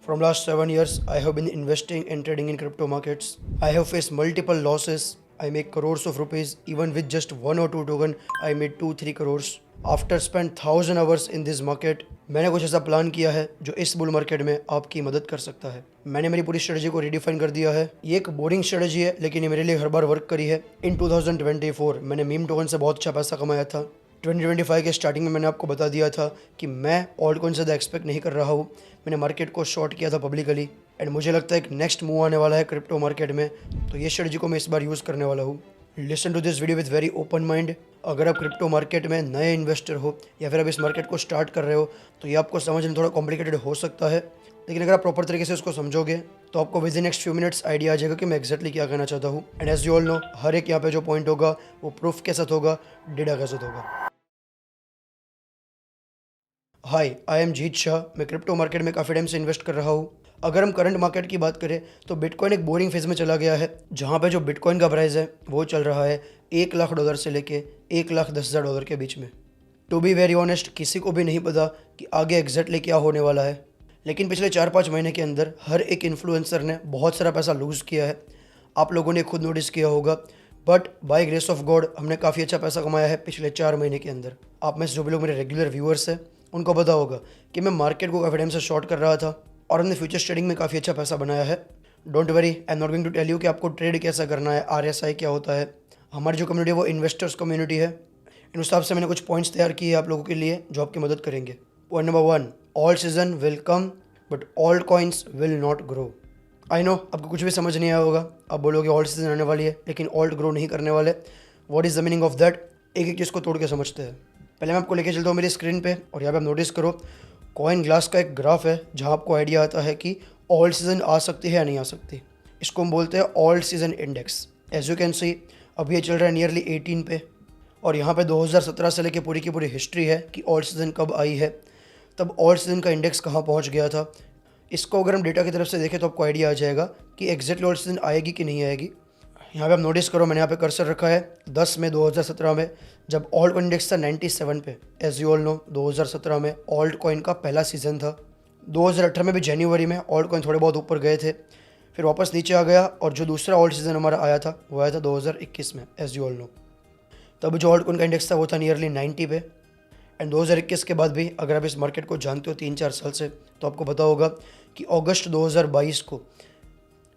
From last 7 years, I have been investing and trading in crypto markets. I have faced multiple losses. I make crores of rupees. Even with just one or two token, I made 2-3 crores. After spent 1,000 hours in this market, मैंने कुछ ऐसा plan किया है जो इस bull market में आपकी मदद कर सकता है। मैंने मेरी पूरी स्ट्रेटजी को रिडिफाइन कर दिया है। ये एक बोरिंग स्ट्रेटजी है, लेकिन ये मेरे लिए हर बार वर्क करी है। इन 2024 मैंने मीम टोकन से बहुत अच्छा पैसा कमाया था। 2025 के स्टार्टिंग में मैंने आपको बता दिया था कि मैं ऑल्ट कॉइन से ज़्यादा एक्सपेक्ट नहीं कर रहा हूँ। मैंने मार्केट को शॉर्ट किया था पब्लिकली, एंड मुझे लगता है एक नेक्स्ट मूव आने वाला है क्रिप्टो मार्केट में, तो ये स्ट्रेटजी को मैं इस बार यूज़ करने वाला हूँ। Listen to this video with very open mind. अगर आप क्रिप्टो मार्केट में नए इन्वेस्टर हो या फिर आप इस मार्केट को स्टार्ट कर रहे हो, तो ये आपको समझने थोड़ा कॉम्प्लिकेटेड हो सकता है, लेकिन अगर आप प्रॉपर तरीके से उसको समझोगे तो आपको within next few minutes idea आ जाएगा कि मैं एक्जैक्टली क्या कहना चाहता हूँ। And as you all know, हर एक यहाँ पे जो पॉइंट होगा वो प्रूफ के साथ होगा, डेटा के साथ होगा। हाय, आई एम जीत शाह। मैं क्रिप्टो मार्केट में काफ़ी टाइम से इन्वेस्ट कर रहा हूँ। अगर हम करंट मार्केट की बात करें तो बिटकॉइन एक बोरिंग फेज में चला गया है, जहाँ पे जो बिटकॉइन का प्राइस है वो चल रहा है $1,00,000 से लेके $1,10,000 के बीच में। टू बी वेरी ऑनेस्ट, किसी को भी नहीं पता कि आगे एग्जैक्टली क्या होने वाला है, लेकिन पिछले 4-5 महीने के अंदर हर एक इन्फ्लुएंसर ने बहुत सारा पैसा लूज़ किया है। आप लोगों ने खुद नोटिस किया होगा, but by grace of God हमने काफ़ी अच्छा पैसा कमाया है पिछले 4 महीने के अंदर। आप में से जो भी लोग मेरे रेगुलर व्यूअर्स हैं उनको पता होगा कि मैं मार्केट को काफ़ी टाइम से शॉर्ट कर रहा था और हमने फ्यूचर्स ट्रेडिंग में काफ़ी अच्छा पैसा बनाया है। Don't worry, I am not going to tell you कि आपको ट्रेड कैसा करना है, RSI क्या होता है। हमारी जो कम्युनिटी है वो इन्वेस्टर्स कम्युनिटी है। इन हिसाब से मैंने कुछ पॉइंट्स तैयार किए हैं आप लोगों के लिए जो आपकी मदद करेंगे। Point number 1, all season will come but all coins will not grow. I know आपको कुछ भी समझ नहीं आया होगा, आप बोलोगे ऑल्ट सीजन आने वाली है लेकिन ऑल्ट ग्रो नहीं करने वाले। What is the meaning of that? एक एक चीज़ को तोड़ के समझते हैं। पहले मैं आपको लेके चलता हूँ मेरी स्क्रीन पे, और यहाँ पे आप नोटिस करो कॉइन ग्लास का एक ग्राफ है जहाँ आपको आइडिया आता है कि ऑल्ट सीजन आ सकती है या नहीं आ सकती। इसको हम बोलते हैं alt season index. As you can see, अभी ये चल रहा है नियरली 18 पे, और यहाँ पे 2017 से लेके पूरी की पूरी हिस्ट्री है कि ऑल्ट सीजन कब आई है, तब ऑल्ट सीजन का इंडेक्स कहाँ पहुँच गया था। इसको अगर हम डेटा की तरफ से देखें तो आपको आइडिया आ जाएगा कि एग्जैक्टली ऑल्ट सीजन आएगी कि नहीं आएगी। यहाँ पे आप नोटिस करो, मैंने यहाँ पे कर्सर रखा है 10 मई 2017 में, जब ऑल्ट कॉइन इंडेक्स था 97 पे। एज यू ऑल नो, 2017 में ऑल्ट कॉइन का पहला सीज़न था। 2018 में भी जनवरी में ऑल्ट कॉइन थोड़े बहुत ऊपर गए थे, फिर वापस नीचे आ गया, और जो दूसरा ऑल्ट सीज़न हमारा आया था वो आया था 2021 में। एज यू ऑल नो, तब जो ऑल्ट कॉइन का इंडेक्स था वो था नियरली 90 पे। एंड 2021 के बाद भी अगर आप इस मार्केट को जानते हो 3-4 साल से, तो आपको पता होगा कि अगस्त 2022 को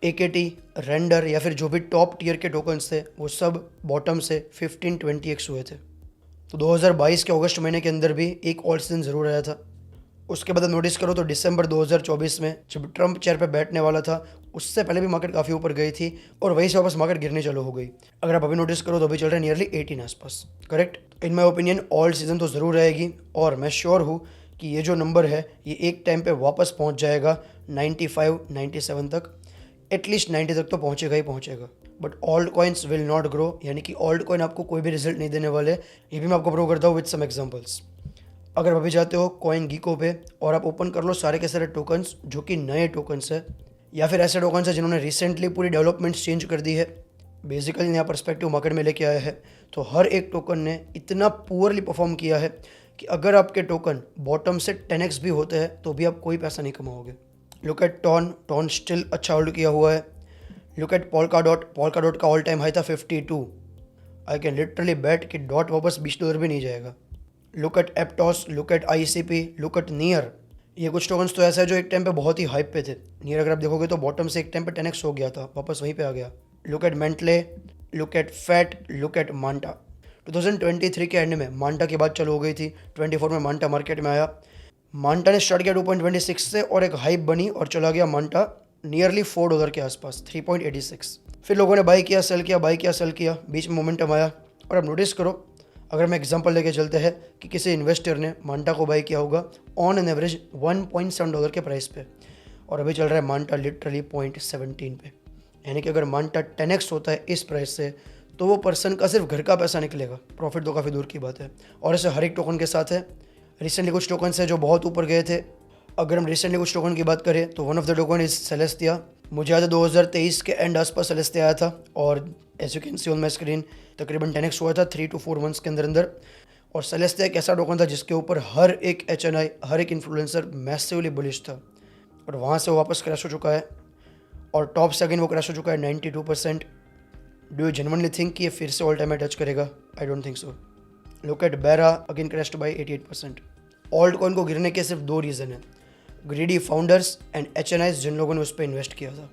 AKT, रेंडर या फिर जो भी टॉप टियर के टोकन्स थे वो सब बॉटम से 15-20x हुए थे। तो 2022 के अगस्त महीने के अंदर भी एक ऑल्ट सीजन ज़रूर आया था। उसके बाद आप नोटिस करो तो दिसंबर 2024 में जब ट्रंप चेयर पे बैठने वाला था, उससे पहले भी मार्केट काफ़ी ऊपर गई थी और वहीं से वापस मार्केट गिरने चालू हो गई। अगर आप अभी नोटिस करो तो अभी चल रहा है नियरली 18 आसपास। Correct? In my opinion alt season तो ज़रूर रहेगी, और मैं श्योर हूँ कि ये जो नंबर है ये एक टाइम पे वापस पहुँच जाएगा 95-97 तक। एटलीस्ट 90 तक तो पहुँचेगा ही पहुँचेगा। But alt coins will not grow, यानी कि ऑल्ट कॉइन आपको कोई भी रिजल्ट नहीं देने वाले। ये भी मैं आपको प्रूव करता हूँ विद सम एग्जांपल्स। अगर आप अभी जाते हो कॉइन गीको पे और आप ओपन कर लो सारे के सारे टोकन्स जो कि नए टोकन्स है, या फिर ऐसे टोकन्स है जिन्होंने रिसेंटली पूरी डेवलपमेंट्स चेंज कर दी है, बेसिकली नया पर्सपेक्टिव मार्केट में लेके आया है, तो हर एक टोकन ने इतना पुअरली परफॉर्म किया है कि अगर आपके टोकन बॉटम से 10x भी होते हैं तो भी आप कोई पैसा नहीं कमाओगे। लुक एट टॉन स्टिल अच्छा होल्ड किया हुआ है। लुक एट पोल्का डॉट का ऑल टाइम हाई था 52। आई कैन लिटरली बैट कि डॉट वापस $20 भी नहीं जाएगा। Look at Aptos, look at ICP, look at Near. ये कुछ टोकन्स तो ऐसा है जो एक टाइम पे बहुत ही हाइप पे थे। नियर अगर आप देखोगे तो बॉटम से एक टाइम पे 10x हो गया था, वापस वहीं पे आ गया। Look at Mantle, look at fat, look at Manta. 2023 के एंड में मांटा की बात चालू हो गई थी, 24 में मांटा मार्केट में आया। मांटा ने स्टार्ट किया 2.26 से और एक हाइप बनी और चला गया मांटा नियरली $4 के आसपास, 3.86। फिर लोगों ने बाई किया, सेल किया, बाई किया, सेल किया, बीच में मोमेंटम आया। और अब नोटिस करो, अगर मैं एग्जांपल लेके चलते हैं कि किसी इन्वेस्टर ने मांटा को बाई किया होगा ऑन एन एवरेज $1.7 के प्राइस पे, और अभी चल रहा है मांटा लिटरली 0.17 पे। यानी कि अगर मांटा 10x होता है इस प्राइस से, तो वो पर्सन का सिर्फ घर का पैसा निकलेगा, प्रॉफिट तो काफ़ी दूर की बात है। और ऐसे हर एक टोकन के साथ है। रिसेंटली कुछ टोकन है जो बहुत ऊपर गए थे। अगर हम रिसेंटली कुछ टोकन की बात करें तो one of the token is Celestia. मुझे याद है 2023 के एंड आसपास सेलेस्टिया आया था, और as you can see on my screen तकरीबन 10x हुआ था 3 to 4 मंथ्स के अंदर अंदर। और सेलेस्टिया एक ऐसा टोकन था जिसके ऊपर हर एक HNI, हर एक इन्फ्लुएंसर मैसिवली बुलिश था। और वहाँ से वो वापस क्रैश हो चुका है और टॉप से अगेन वो क्रैश हो चुका है 92%। डू यू जेन्युइनली थिंक कि ये फिर से ऑल टाइम हाई टच करेगा? I don't think so. Look at Bera, again crashed by 88%। Altcoin को गिरने के सिर्फ 2 रीज़न है, ग्रीडी फाउंडर्स एंड HNIs जिन लोगों ने उस पर इन्वेस्ट किया था।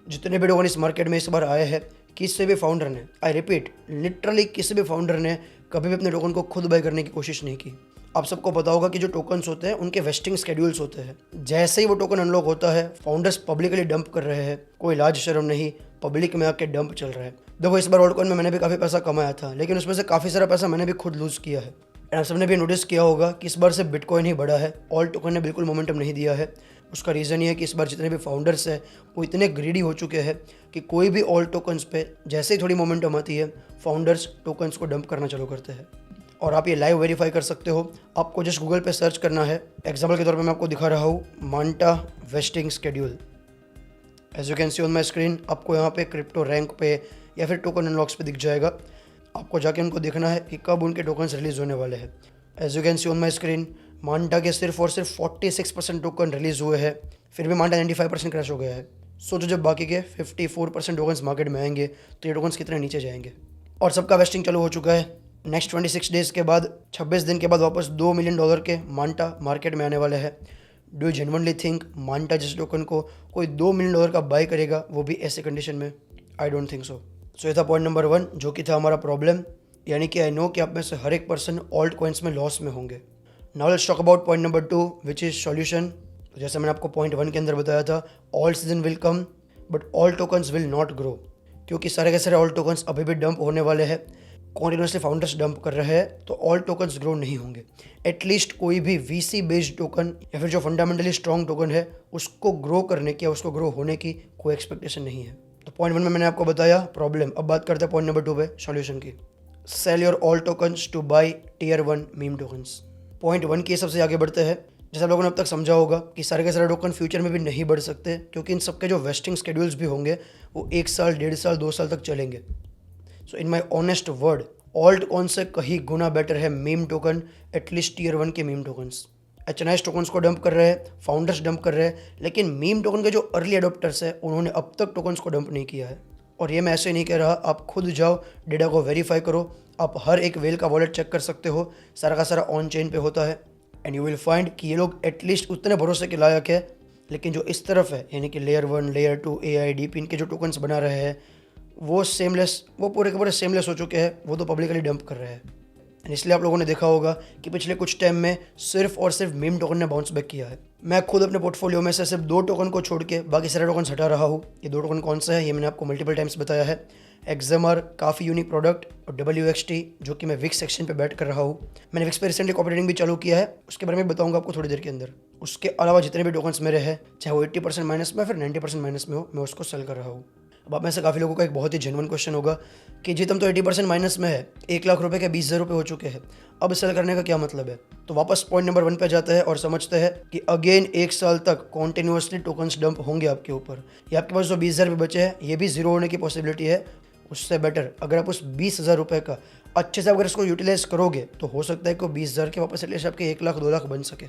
जितने भी लोगों ने इस मार्केट में इस बार आए हैं, किसी भी फाउंडर ने, आई रिपीट लिटरली किसी भी फाउंडर ने कभी भी अपने टोकन को खुद बाय करने की कोशिश नहीं की। आप सबको पता होगा कि जो टोकन्स होते हैं उनके वेस्टिंग स्केड्यूल्स होते हैं। जैसे ही वो टोकन अनलॉक होता है, फाउंडर्स पब्लिकली डंप कर रहे हैं, कोई लाज शर्म नहीं, पब्लिक में आके डंप चल रहा है। देखो इस बार ऑल्ट कॉइन में मैंने भी काफ़ी पैसा कमाया था, लेकिन उसमें से काफ़ी सारा पैसा मैंने भी खुद लूज़ किया है। एंड आप सबने भी नोटिस किया होगा कि इस बार से बिटकॉइन ही बढ़ा है, ऑल्ट टोकन ने बिल्कुल मोमेंटम नहीं दिया है। उसका रीज़न ये है कि इस बार जितने भी फाउंडर्स हैं वो इतने ग्रीडी हो चुके हैं कि कोई भी ऑल्ट टोकन्स पे जैसे ही थोड़ी मोमेंटम आती है, फाउंडर्स टोकन्स को डंप करना चालू करते हैं। और आप ये लाइव वेरीफाई कर सकते हो। आपको जस्ट गूगल पे सर्च करना है। एग्जाम्पल के तौर पे मैं आपको दिखा रहा हूँ Manta vesting schedule. As you can see on my screen, आपको यहाँ पे क्रिप्टो रैंक पे या फिर टोकन अनलॉक्स पे दिख जाएगा। आपको जाके उनको देखना है कि कब उनके टोकन्स रिलीज़ होने वाले हैं। As you can see on my screen, Manta के सिर्फ और सिर्फ 46% टोकन रिलीज़ हुए हैं, फिर भी मांटा 95% क्रैश हो गया है। सोचो जब बाकी के 54% टोकन्स मार्केट में आएंगे तो ये टोकन्स कितने नीचे जाएंगे। और सबका वेस्टिंग चालू हो चुका है। नेक्स्ट 26 डेज़ के बाद, 26 दिन के बाद वापस $2 मिलियन के मांटा मार्केट में आने वाले हैं। Do you genuinely think Manta जिस टोकन को कोई $2 मिलियन का बाय करेगा, वो भी ऐसे कंडीशन में? आई डोंट थिंक सो। सो ये था पॉइंट नंबर 1, जो कि था हमारा प्रॉब्लम, यानी कि आई नो कि आप में से हर एक पर्सन ऑल्ट कॉइन्स में लॉस में होंगे। Now let's talk about point number 2, which is solution. तो जैसे मैंने आपको पॉइंट 1 के अंदर बताया था, all season will come but all tokens will not grow, क्योंकि सारे के सारे ऑल टोकन्स अभी भी डंप होने वाले हैं। कॉन्टिन्यूसली फाउंडर्स डंप कर रहे हैं, तो ऑल टोकन्स ग्रो नहीं होंगे। एटलीस्ट कोई भी VC बेस्ड टोकन या फिर जो फंडामेंटली स्ट्रॉन्ग टोकन है, उसको ग्रो करने की या उसको ग्रो होने की कोई एक्सपेक्टेशन नहीं है। तो पॉइंट 1 में मैंने आपको बताया प्रॉब्लम। अब बात करते हैं पॉइंट नंबर 2 पे, सॉल्यूशन की। Sell your all tokens to buy Tier 1 meme tokens. Point 1 के सबसे आगे बढ़ते हैं। जैसे आप लोगों ने अब तक समझा होगा कि सारे के सारे टोकन फ्यूचर में भी नहीं बढ़ सकते, क्योंकि इन सबके जो वेस्टिंग स्केड्यूल्स भी होंगे वो 1 साल, 1.5 साल, 2 साल तक चलेंगे। So in my honest word, alt coin से कहीं गुना बेटर है मीम टोकन, एटलीस्ट Tier 1 के मीम टोकन्स। HNIs टोकन्स को डंप कर रहे हैं, फाउंडर्स डंप कर रहे हैं, लेकिन मीम टोकन के जो अर्ली अडोप्टर्स हैं उन्होंने अब तक टोकन्स को डंप नहीं किया है। और ये मैं ऐसे नहीं कह रहा, आप खुद जाओ, डेटा को वेरीफाई करो। आप हर एक वेल का वॉलेट चेक कर सकते हो, सारा का सारा ऑन चेन पे होता है, एंड यू विल फाइंड कि ये लोग एटलीस्ट उतने भरोसे के लायक है। लेकिन जो इस तरफ है, यानी कि Layer 1, Layer 2, AIDP, इनके जो टोकन्स बना रहे हैं वो सेमलेस, वो पूरे के पूरे सेमलेस हो चुके हैं, वो तो पब्लिकली डंप कर रहे हैं। एंड इसलिए आप लोगों ने देखा होगा कि पिछले कुछ टाइम में सिर्फ और सिर्फ मीम टोकन ने बाउंस बैक किया है। मैं खुद अपने पोर्टफोलियो में से सिर्फ 2 टोकन को छोड़ के बाकी सारे टोकन हटा रहा हूँ। ये 2 टोकन कौन सा है, ये मैंने आपको मल्टीपल टाइम्स बताया है। एक्सएमआर, काफ़ी यूनिक प्रोडक्ट, और WXT, जो कि मैं विक्स सेक्शन पे बैठ कर रहा हूँ। मैंने विक्स पे रिसेंटली कॉपी ट्रेडिंग भी चालू किया है, उसके बारे में बताऊंगा आपको थोड़ी देर के अंदर। उसके अलावा जितने भी टोकन्स मेरे हैं, चाहे वो 80% माइनस में फिर 90% माइनस में हो, मैं उसको सेल कर रहा हूँ। अब आप में से काफ़ी लोगों का एक बहुत ही जेन्युइन क्वेश्चन होगा कि जी तुम तो 80% माइनस में है, 1 लाख रुपए के 20,000 रुपये हो चुके हैं, अब सेल करने का क्या मतलब है? तो वापस पॉइंट नंबर 1 पे जाते हैं और समझते हैं कि अगेन 1 साल तक कॉन्टिन्यूसली टोकन्स डंप होंगे आपके ऊपर। या आपके पास जो 20,000 रुपये बचे हैं, ये भी जीरो होने की पॉसिबिलिटी है। उससे बेटर अगर आप उस 20,000 रुपये का अच्छे से अगर इसको यूटिलाइज करोगे, तो हो सकता है कि 20,000 के वापस एटलीस्ट आपके 1 लाख 2 लाख बन सके।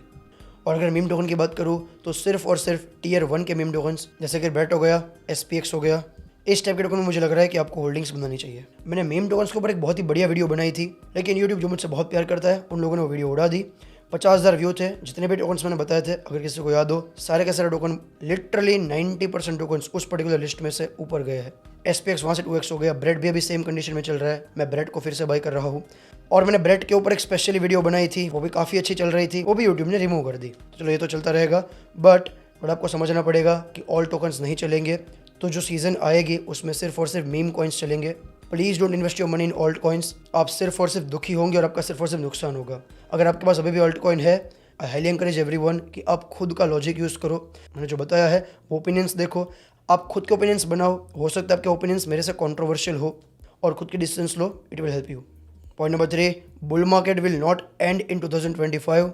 और अगर मीम टोकन की बात करूँ तो सिर्फ और सिर्फ Tier 1 के मीम टोकन्स, जैसे कि BRET हो गया, SPX हो गया, इस टाइप के टोकन में मुझे लग रहा है कि आपको होल्डिंग्स बनानी चाहिए। मैंने मीम टोकन्स के ऊपर एक बहुत ही बढ़िया वीडियो बनाई थी, लेकिन यूट्यूब जो मुझसे बहुत प्यार करता है, उन लोगों ने वो वीडियो उड़ा दी। 50,000 व्यू थे। जितने भी टोकन्स मैंने बताए थे, अगर किसी को याद हो, सारे के सारे टोकन, लिटरली 90% टोकन्स उस पर्टिकुलर लिस्ट में से ऊपर गए हैं। SPX वहाँ से 2x हो गया। BRET भी अभी सेम कंडीशन में चल रहा है। मैं BRET को फिर से बाय कर रहा हूँ। और मैंने BRET के ऊपर एक स्पेशली वीडियो बनाई थी, वो भी काफ़ी अच्छी चल रही थी, वो भी यूट्यूब ने रिमूव कर दी। चलो ये तो चलता रहेगा, बट आपको समझना पड़ेगा कि ऑल टोकन्स नहीं चलेंगे। तो जो सीज़न आएगी उसमें सिर्फ और सिर्फ मीम कॉइन्स चलेंगे। Please don't invest your money in alt coins. आप सिर्फ और सिर्फ दुखी होंगे और आपका सिर्फ और सिर्फ नुकसान होगा। अगर आपके पास अभी भी ऑल्ट कॉइन है, आई हाईली एनकरेज एवरीवन कि आप खुद का लॉजिक यूज़ करो। मैंने जो बताया है वो ओपिनियंस देखो, आप खुद के ओपिनियंस बनाओ। हो सकता है आपके ओपिनियंस मेरे से कंट्रोवर्शियल हो, और खुद की decisions low, it will help you. Point number 3, bull market will not and in 2025।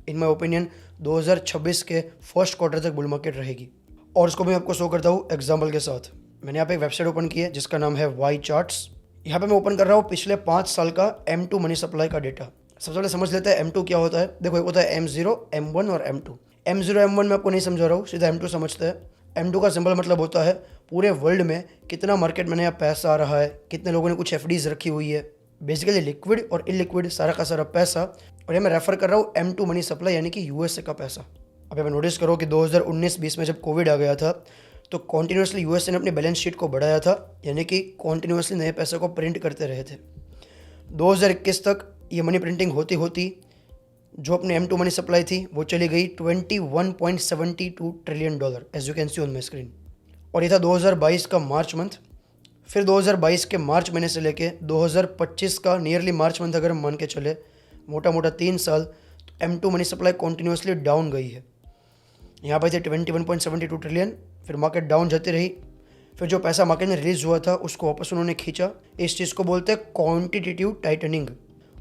In my opinion 2026 के फर्स्ट क्वार्टर तक बुल मार्केट रहेगी। और उसको मैं आपको शो करता हूँ एग्जाम्पल के साथ। मैंने यहाँ पे एक वेबसाइट ओपन की है जिसका नाम है वाई चार्ट्स। यहाँ पे मैं ओपन कर रहा हूँ पिछले 5 साल का M2 मनी सप्लाई का डेटा। सबसे पहले समझ लेते हैं M2 क्या होता है। देखो, एक होता है M0, M1 और M2। M0 M1 मैं आपको नहीं समझा रहा हूँ, सीधा M2 समझते हैं। M2 का सिंपल मतलब होता है पूरे वर्ल्ड में कितना मार्केट में नया पैसा आ रहा है, कितने लोगों ने कुछ FDs रखी हुई है, बेसिकली लिक्विड और इलिक्विड सारा का सारा पैसा। और ये मैं रेफर कर रहा हूँ M2 मनी सप्लाई यानी कि USA का पैसा। अब मैं नोटिस करो कि 2019-20 में जब कोविड आ गया था तो कॉन्टीन्यूसली USA ने अपनी बैलेंस शीट को बढ़ाया था, यानी कि कॉन्टीन्यूसली नए पैसे को प्रिंट करते रहे थे। 2021 तक ये मनी प्रिंटिंग होती होती जो अपनी M2 मनी सप्लाई थी वो चली गई $21.72 trillion, as you can see on my screen. और ये था 2022 का मार्च मंथ। फिर 2022 के मार्च महीने से लेके 2025 का नियरली मार्च मंथ अगर हम मान के चले, मोटा मोटा 3 साल, तो M2 money supply continuously down गई है। यहाँ पर थे 21.72 ट्रिलियन, फिर मार्केट डाउन जाती रही, फिर जो पैसा मार्केट में रिलीज हुआ था उसको वापस उन्होंने खींचा। इस चीज़ को बोलते हैं क्वांटिटेटिव टाइटनिंग।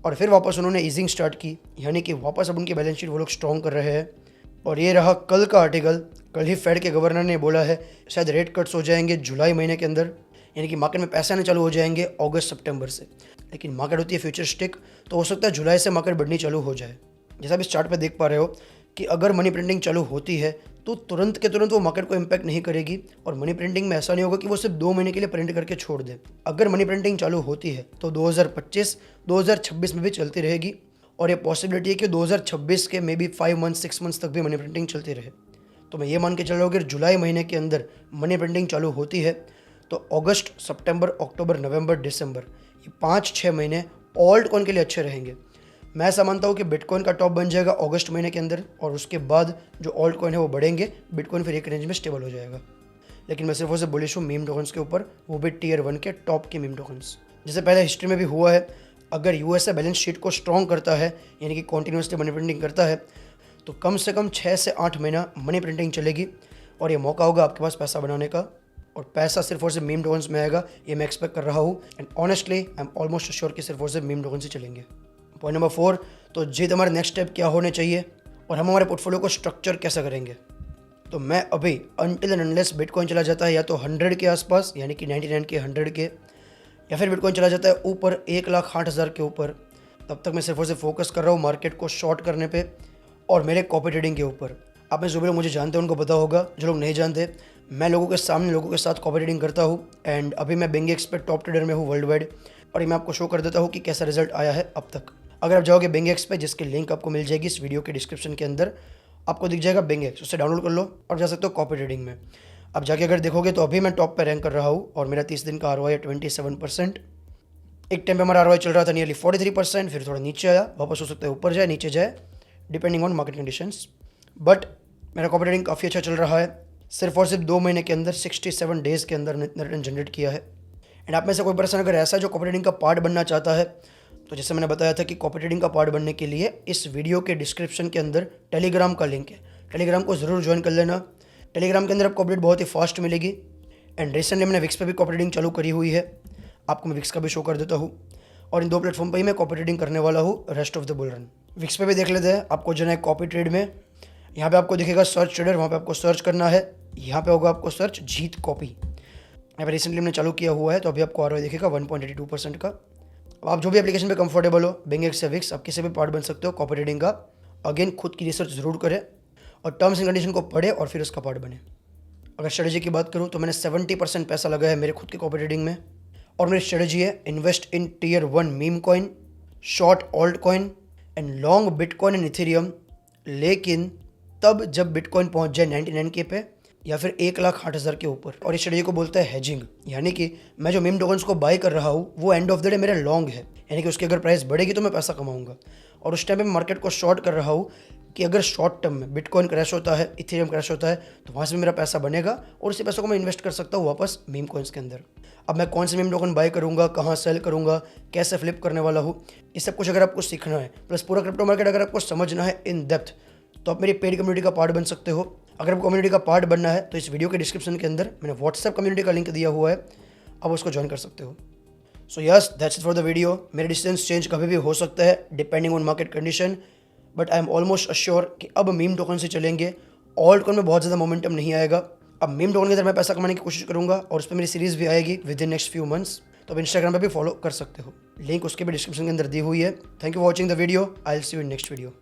और फिर वापस उन्होंने ईजिंग स्टार्ट की, यानी कि वापस अब उनकी बैलेंस शीट वो लोग स्ट्रॉन्ग कर रहे हैं। और ये रहा कल का आर्टिकल। कल ही फेड के गवर्नर ने बोला है शायद रेट कट्स हो जाएंगे जुलाई महीने के अंदर, यानी कि मार्केट में पैसे आने चालू हो जाएंगे अगस्त सितंबर से। लेकिन मार्केट होती है फ्यूचरिस्टिक, तो हो सकता है जुलाई से मार्केट बढ़नी चालू हो जाए। जैसा आप इस चार्ट पे देख पा रहे हो कि अगर मनी प्रिंटिंग चालू होती है तो तुरंत के तुरंत वो मार्केट को इम्पैक्ट नहीं करेगी। और मनी प्रिंटिंग में ऐसा नहीं होगा कि वो सिर्फ 2 महीने के लिए प्रिंट करके छोड़ दे। अगर मनी प्रिंटिंग चालू होती है तो 2025-2026 में भी चलती रहेगी। और ये पॉसिबिलिटी है कि 2026 के मे बी 5 मंथ्स 6 मंथ्स तक भी मनी प्रिंटिंग चलती रहे। तो मैं ये मान के चल रहा हूँ कि जुलाई महीने के अंदर मनी प्रिंटिंग चालू होती है तो अगस्त, सितंबर, अक्टूबर, नवंबर, दिसंबर, ये 5-6 महीने ऑल्ट कॉइन के लिए अच्छे रहेंगे। मैं ऐसा मानता हूँ कि बिटकॉइन का टॉप बन जाएगा अगस्त महीने के अंदर, और उसके बाद जो ऑल्ट कॉइन है वो बढ़ेंगे, बिटकॉइन फिर एक रेंज में स्टेबल हो जाएगा। लेकिन मैं सिर्फ उसे बुलिश हूँ मीम टोकन्स के ऊपर, वो भी टियर 1 के टॉप के मीम टोकन्स। जैसे पहले हिस्ट्री में भी हुआ है, अगर USA बैलेंस शीट को स्ट्रॉन्ग करता है, यानी कि कॉन्टीन्यूसली मनी प्रिंटिंग करता है, तो कम से कम 6 से 8 महीना मनी प्रिंटिंग चलेगी। और ये मौका होगा आपके पास पैसा बनाने का, और पैसा सिर्फ और सिर्फ मीम टोकन्स में आएगा, ये मैं एक्सपेक्ट कर रहा हूँ। And honestly I am almost sure कि सिर्फ और सिर्फ मीम टोकन्स ही चलेंगे। पॉइंट नंबर 4, तो जीत हमारे नेक्स्ट स्टेप क्या होने चाहिए और हम हमारे पोर्टफोलियो को स्ट्रक्चर कैसे करेंगे। तो मैं अभी अनटिल एंड अनलेस बिटकॉइन चला जाता है या तो 100 के आसपास, यानी कि 99 के 100 के, या फिर बिटकॉइन चला जाता है ऊपर 1,08,000 के ऊपर, तब तक मैं सिर्फ और सिर्फ फोकस कर रहा हूँ मार्केट को शॉर्ट करने पे और मेरे कॉपी ट्रेडिंग के ऊपर। आप में जो भी लोग मुझे जानते हैं उनको पता होगा, जो लोग नहीं जानते, मैं लोगों के सामने लोगों के साथ कॉपी ट्रेडिंग करता हूँ। एंड अभी मैं BingX पे टॉप ट्रेडर में हूँ वर्ल्ड वाइड, और मैं आपको शो कर देता हूँ कि कैसा रिजल्ट आया है अब तक। अगर आप जाओगे BingX पे, जिसकी लिंक आपको मिल जाएगी इस वीडियो के डिस्क्रिप्शन के अंदर, आपको दिख जाएगा BingX, उससे डाउनलोड कर लो और जा सकते हो कॉपी ट्रेडिंग में। अब जाके अगर देखोगे तो अभी मैं टॉप पे रैंक कर रहा हूँ और मेरा 30 दिन का ROI है 27%। एक टाइम पे हमारा ROI चल रहा था नियरली 43%, फिर थोड़ा नीचे आया, वापस हो सकता है ऊपर जाए नीचे जाए depending on market conditions. But मेरा कॉपी ट्रेडिंग काफ़ी अच्छा चल रहा है। सिर्फ और सिर्फ 2 महीने के अंदर 67 डेज़ के अंदर रिटर्न जनरेट किया है। एंड आप में से कोई पर्सन अगर ऐसा जो कॉपी ट्रेडिंग का पार्ट बनना चाहता है, तो जैसे मैंने बताया था कि कॉपी ट्रेडिंग का पार्ट बनने के लिए इस वीडियो के डिस्क्रिप्शन के अंदर टेलीग्राम का लिंक है, टेलीग्राम को ज़रूर ज्वाइन कर लेना। टेलीग्राम के अंदर आपको अपडेट बहुत ही फास्ट मिलेगी। एंड रिसेंटली मैंने विक्स पे भी कॉपी ट्रेडिंग चालू करी हुई है, आपको मैं विक्स का भी शो कर देता हूँ। और इन 2 प्लेटफॉर्म पर ही मैं कॉपी ट्रेडिंग करने वाला हूँ rest of the bull run. Wicks पे भी देख लेते हैं, आपको जो है कॉपी ट्रेड में यहाँ पे आपको दिखेगा सर्च ट्रेडर, वहाँ पे आपको सर्च करना है। यहाँ पे होगा आपको सर्च जीत कॉपी। यहाँ पे रिसेंटली हमने चालू किया हुआ है, तो अभी आपको ROI दिखेगा 1.82% का। अब आप जो भी एप्लीकेशन पे कंफर्टेबल हो, BingX या विक्स, आप किसी भी पार्ट बन सकते हो कॉपी ट्रेडिंग का। अगेन खुद की रिसर्च ज़रूर करें और टर्म्स एंड कंडीशन को पढ़े और फिर उसका पार्ट बने। अगर स्ट्रेटजी की बात करूँ तो मैंने 70% पैसा लगाया है मेरे खुद की कॉपी ट्रेडिंग में, और मेरी स्ट्रेटजी है invest in tier 1 meme coin, short alt coin and long bitcoin and Ethereum, लेकिन तब जब बिटकॉइन पहुंच जाए 99K पे या फिर 1,08,000 के ऊपर। और इस स्ट्रेटजी को बोलते हैं हेजिंग, यानी कि मैं जो मीम टोकन्स को बाय कर रहा हूँ वो एंड ऑफ द डे मेरा लॉन्ग है, यानी कि उसकी अगर प्राइस बढ़ेगी तो मैं पैसा कमाऊंगा। और उस टाइम पे मैं मार्केट को शॉर्ट कर रहा हूँ कि अगर शॉर्ट टर्म में बिटकॉइन क्रैश होता है, इथेरियम क्रैश होता है, तो वहाँ से भी मेरा पैसा बनेगा और उसी पैसों को मैं इन्वेस्ट कर सकता हूँ वापस मीम कॉइन्स के अंदर। अब मैं कौन से मीम टोकन बाय करूँगा, कहाँ सेल करूँगा, कैसे फ्लिप करने वाला हूँ, ये सब कुछ अगर आपको सीखना है, प्लस पूरा क्रिप्टो मार्केट अगर आपको समझना है इन डेप्थ, तो आप मेरी पेड कम्युनिटी का पार्ट बन सकते हो। अगर आपको कम्युनिटी का पार्ट बनना है तो इस वीडियो के डिस्क्रिप्शन के अंदर मैंने व्हाट्सएप कम्युनिटी का लिंक दिया हुआ है, आप उसको ज्वाइन कर सकते हो। So yes, that's it for the video. मेरे डिसीजंस चेंज कभी भी हो सकता है depending on market condition, but I am almost assure कि अब मीम टोकन से चलेंगे। ऑल्ट कॉइन में बहुत ज़्यादा मोमेंटम नहीं आएगा। अब मीम टोकन के अंदर मैं पैसा कमाने की कोशिश करूँगा और उस पर मेरी सीरीज़ भी आएगी with in next few months, तो आप इंस्टाग्राम पर भी फॉलो कर सकते हो, लिंक उसके भी डिस्क्रिप्शन के अंदर दी हुई है। Thank you for watching the video, I will see you in next video.